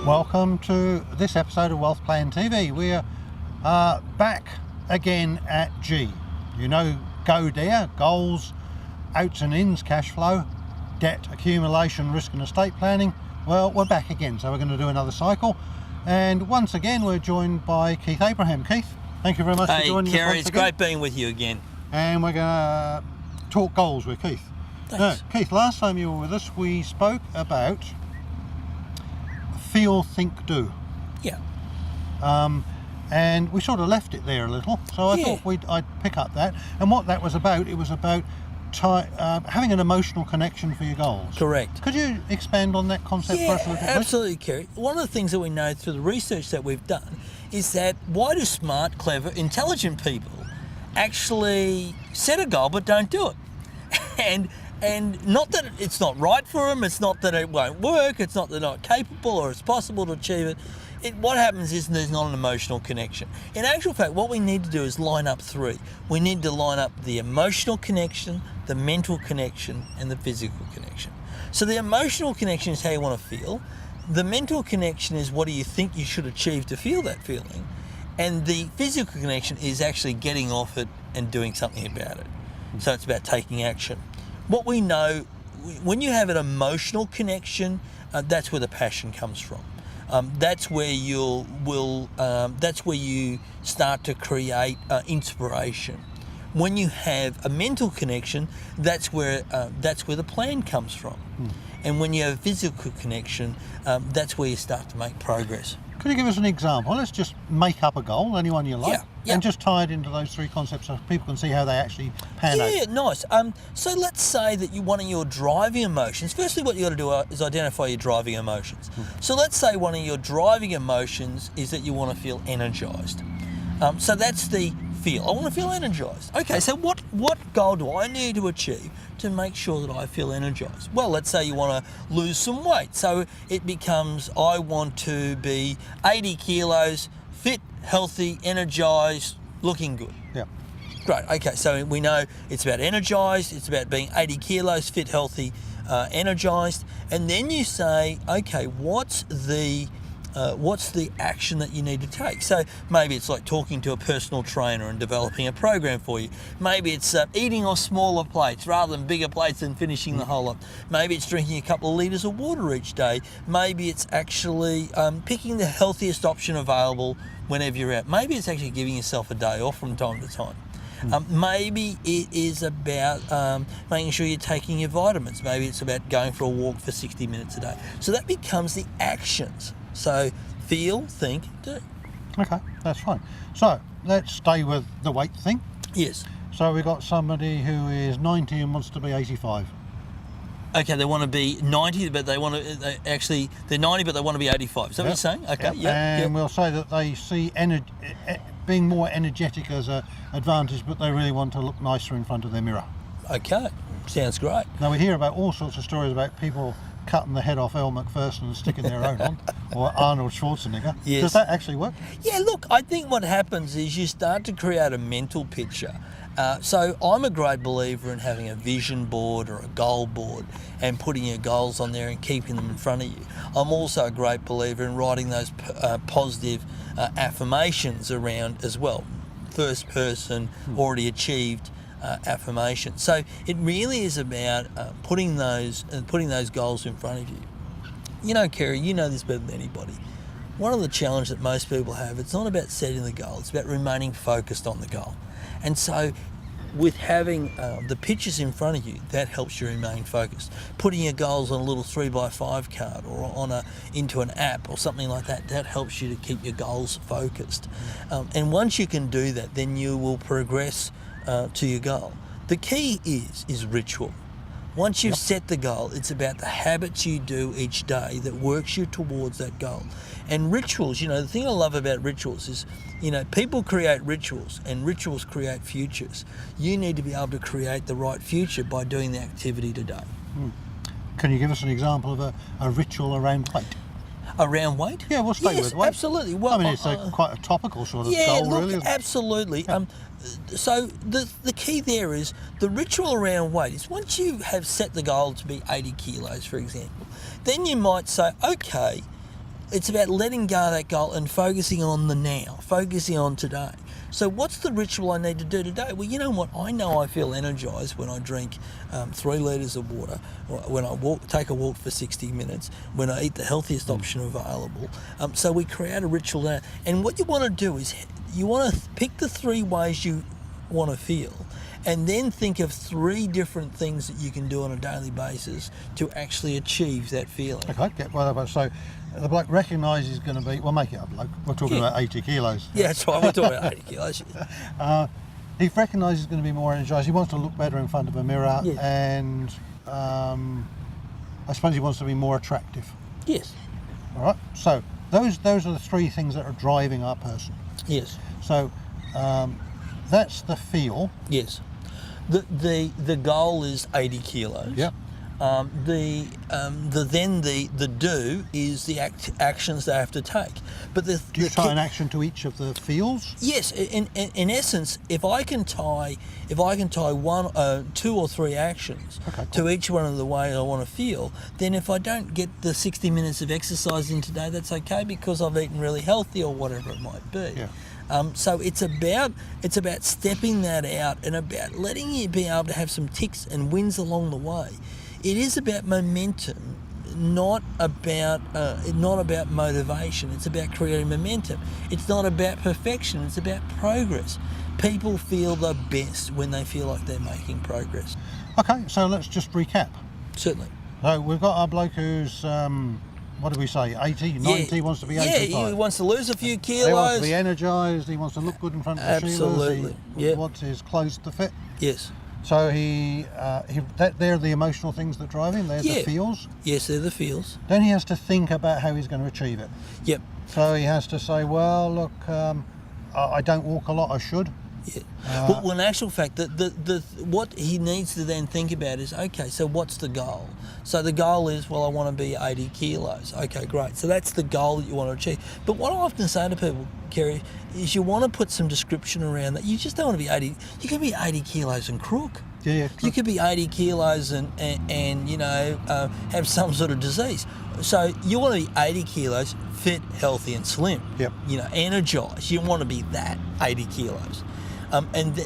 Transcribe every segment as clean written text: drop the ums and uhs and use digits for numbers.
Welcome to this episode of Wealth Plan TV. We're back again at G. You know, go there, goals, outs and ins, cash flow, debt accumulation, risk and estate planning. Well, we're back again, so we're going to do another cycle. And once again, we're joined by Keith Abraham. Keith, thank you very much for joining us. Hey, Kerry, it's again. great being with you again. And we're going to talk goals with Keith. Thanks. Keith, last time you were with us, we spoke about feel, think, do. Yeah. And we sort of left it there a little, so I thought I'd pick up that. And what that was about, it was about having an emotional connection for your goals. Correct. Could you expand on that concept for us a little bit? Absolutely, Kerry. One of the things that we know through the research that we've done is that why do smart, clever, intelligent people actually set a goal but don't do it? And not that it's not right for them, it's not that it won't work, it's not that they're not capable or it's possible to achieve it. What happens is there's not an emotional connection. In actual fact, what we need to do is line up three. We need to line up the emotional connection, the mental connection, and the physical connection. So the emotional connection is how you want to feel. The mental connection is what do you think you should achieve to feel that feeling. And the physical connection is actually getting off it and doing something about it. So it's about taking action. What we know, when you have an emotional connection, that's where the passion comes from. That's where that's where you start to create inspiration. When you have a mental connection, that's where the plan comes from. And when you have a physical connection, that's where you start to make progress. Could you give us an example? Let's just make up a goal, anyone you like, and just tie it into those three concepts so people can see how they actually pan out. Yeah, nice. So let's say that one of your driving emotions, firstly what you got to do is identify your driving emotions. So let's say one of your driving emotions is that you want to feel energised. So that's the feel. I want to feel energised. Okay, so what goal do I need to achieve to make sure that I feel energised? Well, let's say you want to lose some weight. So it becomes, I want to be 80 kilos, fit, healthy, energised, looking good. Yeah. Great, okay, so we know it's about energised, it's about being 80 kilos, fit, healthy, energised. And then you say, okay, what's the action that you need to take? So maybe it's like talking to a personal trainer and developing a program for you. Maybe it's eating off smaller plates rather than bigger plates and finishing the whole lot. Maybe it's drinking a couple of litres of water each day. Maybe it's actually picking the healthiest option available whenever you're out. Maybe it's actually giving yourself a day off from time to time. Maybe it is about making sure you're taking your vitamins. Maybe it's about going for a walk for 60 minutes a day. So that becomes the actions. So feel, think, do. Okay, that's fine. So let's stay with the weight thing. Yes. So we've got somebody who is 90 and wants to be 85. Okay, they want to be 90, but they're 90, but they want to be 85. Is that what you're saying? Okay, And we'll say that they see being more energetic as an advantage, but they really want to look nicer in front of their mirror. Okay, sounds great. Now we hear about all sorts of stories about people cutting the head off Elle Macpherson and sticking their own on, or Arnold Schwarzenegger. Yes. Does that actually work? Yeah, look, I think what happens is you start to create a mental picture. So I'm a great believer in having a vision board or a goal board and putting your goals on there and keeping them in front of you. I'm also a great believer in writing those positive affirmations around as well. First person, already achieved affirmation. So it really is about putting those goals in front of you. You know, Kerry, you know this better than anybody. One of the challenges that most people have, it's not about setting the goal, it's about remaining focused on the goal. And so with having the pictures in front of you, that helps you remain focused. Putting your goals on a little 3x5 card or into an app or something like that, that helps you to keep your goals focused. And once you can do that, then you will progress to your goal. The key is ritual. Once you've set the goal, it's about the habits you do each day that works you towards that goal. And rituals, the thing I love about rituals is, people create rituals and rituals create futures. You need to be able to create the right future by doing the activity today. Can you give us an example of a ritual around weight? Around weight? Yeah, we'll stay with weight. Absolutely. Well, I mean, it's quite a topical sort of goal, really, isn't it? Absolutely. Yeah. So the key there is the ritual around weight is once you have set the goal to be 80 kilos, for example, then you might say, okay, it's about letting go of that goal and focusing on the now, focusing on today. So what's the ritual I need to do today? Well, you know what? I know I feel energised when I drink 3 litres of water, or when I take a walk for 60 minutes, when I eat the healthiest option available. So we create a ritual there. And what you want to do is you want to pick the 3 ways you want to feel, and then think of 3 different things that you can do on a daily basis to actually achieve that feeling. Okay, get whatever. So the bloke recognises he's going to be, we'll make it up, bloke. We're talking about 80 kilos. Yeah, that's right. We're talking about 80 kilos. He recognises he's going to be more energised. He wants to look better in front of a mirror, Yes. and I suppose he wants to be more attractive. Yes. All right. So those are the 3 things that are driving our person. Yes. So that's the feel. Yes. The goal is 80 kilos. Yep. The do is the actions they have to take. But Do you tie an action to each of the feels? Yes, in essence, if I can tie 1, 2 or 3 actions Okay, to each one of the way I want to feel, then if I don't get the 60 minutes of exercise in today, that's okay because I've eaten really healthy or whatever it might be. Yeah. So it's about stepping that out and about letting you be able to have some ticks and wins along the way. It is about momentum, not about motivation. It's about creating momentum. It's not about perfection. It's about progress. People feel the best when they feel like they're making progress. Okay, so let's just recap. Certainly. So we've got our bloke who's, what did we say, 80, 90, wants to be 85. Yeah, he wants to lose a few kilos. He wants to be energised, he wants to look good in front of the Absolutely, He yeah. wants his clothes to fit. Yes. So they're the emotional things that drive him, they're the Yeah. feels. Yes, they're the feels. Then he has to think about how he's going to achieve it. Yep. So he has to say, well, look, I don't walk a lot, I should. Yeah. Well, in actual fact, what he needs to then think about is, okay, so what's the goal? So the goal is, well, I want to be 80 kilos. Okay, great. So that's the goal that you want to achieve. But what I often say to people, Kerry, is you want to put some description around that. You just don't want to be 80. You can be 80 kilos and crook. Yeah. You could be 80 kilos and have some sort of disease. So you want to be 80 kilos, fit, healthy and slim. Yep. Energised. You want to be that 80 kilos.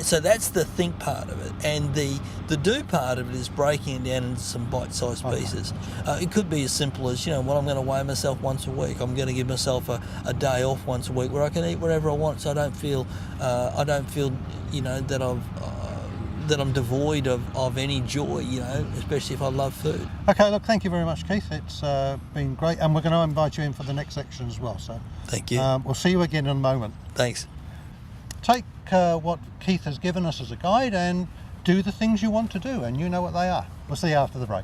So that's the think part of it, and the do part of it is breaking it down into some bite-sized pieces. It could be as simple as, I'm going to weigh myself once a week. I'm going to give myself a day off once a week where I can eat whatever I want, so I don't feel that I'm devoid of any joy. Especially if I love food. Okay, look, thank you very much, Keith. It's been great, and we're going to invite you in for the next section as well. So thank you. We'll see you again in a moment. Thanks. Take what Keith has given us as a guide and do the things you want to do, and you know what they are. We'll see you after the break.